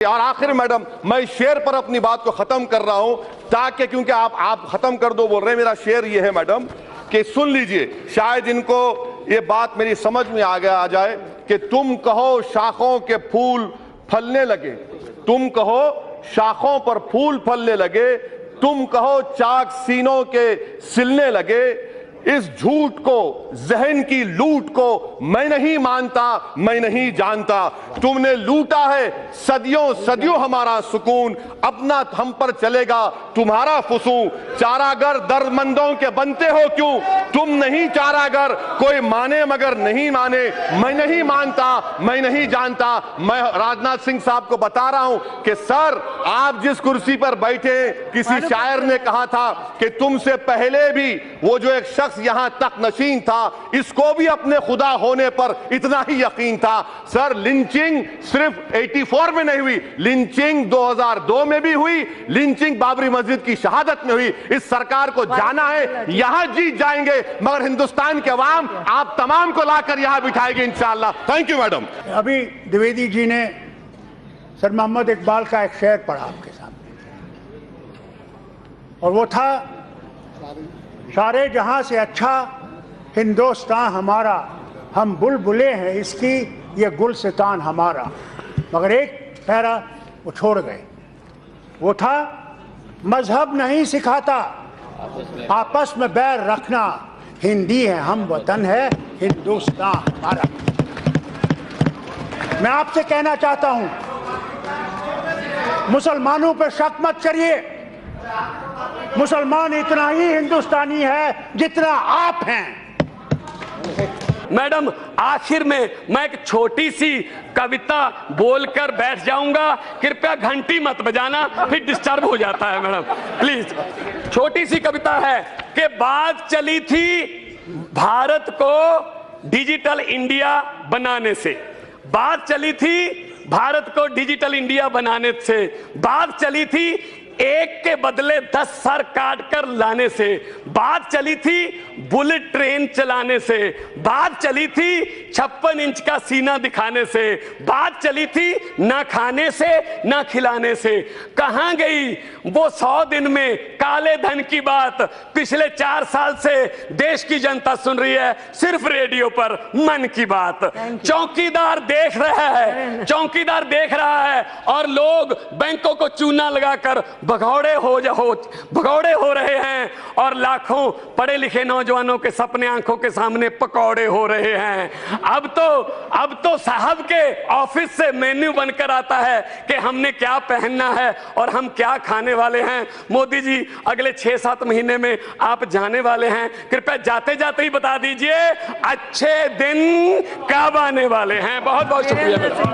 और आखिर मैडम, मैं शेर पर अपनी बात को खत्म कर रहा हूं ताकि, क्योंकि आप खत्म कर दो बोल रहे हैं। मेरा शेर ये है मैडम कि सुन लीजिए, शायद इनको ये बात मेरी समझ में आ जाए कि तुम कहो शाखों के फूल फलने लगे, तुम कहो शाखों पर फूल फलने लगे, तुम कहो चाक सीनों के सिलने लगे। इस झूठ को, जहन की लूट को मैं नहीं मानता, मैं नहीं जानता। तुमने लूटा है सदियों सदियों हमारा सुकून, अपना हम पर चलेगा तुम्हारा फुसूं। चारागर दर्दमंदों के बनते हो क्यों, तुम नहीं चारागर, कोई माने मगर नहीं माने। मैं नहीं मानता, मैं नहीं जानता। मैं राजनाथ सिंह साहब को बता रहा हूं कि सर, आप जिस कुर्सी पर बैठे, किसी शायर ने कहा था कि तुमसे पहले भी वो जो एक शख्स यहां तक नशीन था, इसको भी अपने खुदा होने पर इतना ही यकीन था। सर, लिंचिंग सिर्फ 84 में नहीं हुई, लिंचिंग 2002 में भी हुई, लिंचिंग बाबरी मस्जिद की शहादत में हुई। इस सरकार को जाना है, यहां जीत जाएंगे, मगर हिंदुस्तान के अवाम आप तमाम को लाकर यहां बिठाएंगे इंशाअल्लाह। Thank you madam. अभी द्विवेदी जी ने सर मोहम्मद इकबाल का एक शेर पढ़ा आपके सामने, और वो था, सारे जहां से अच्छा हिंदुस्तान हमारा, हम बुलबुले हैं इसकी, ये गुलसितान हमारा। मगर एक पैरा वो छोड़ गए, वो था, मजहब नहीं सिखाता आपस में बैर रखना, हिंदी है हम, वतन है हिंदुस्तान हमारा। मैं आपसे कहना चाहता हूं, मुसलमानों पर शक मत करिए, मुसलमान इतना ही हिंदुस्तानी है जितना आप हैं। मैडम, आखिर में मैं एक छोटी सी कविता बोलकर बैठ जाऊंगा, कृपया घंटी मत बजाना, फिर डिस्टर्ब हो जाता है मैडम, प्लीज। छोटी सी कविता है कि बात चली थी भारत को डिजिटल इंडिया बनाने से, बात चली थी भारत को डिजिटल इंडिया बनाने से, बात चली थी एक के बदले 10 सर काट कर लाने से, बात चली थी बुलेट ट्रेन चलाने से, बात चली थी 56 इंच का सीना दिखाने से, बात चली थी ना खाने से ना खिलाने से। कहां गई वो 100 दिन में काले धन की बात, पिछले 4 साल से देश की जनता सुन रही है सिर्फ रेडियो पर मन की बात। चौकीदार देख रहा है, चौकीदार देख रहा है, और लोग बैंकों को चूना लगाकर भगौड़े हो रहे हैं, और लाखों पढ़े लिखे नौजवानों के सपने आंखों के सामने पकौड़े हो रहे हैं। अब तो साहब के ऑफिस से मेन्यू बनकर आता है कि हमने क्या पहनना है और हम क्या खाने वाले हैं। मोदी जी, अगले 6-7 महीने में आप जाने वाले हैं, कृपया जाते जाते ही बता दीजिए अच्छे दिन कब आने वाले हैं। बहुत बहुत शुक्रिया।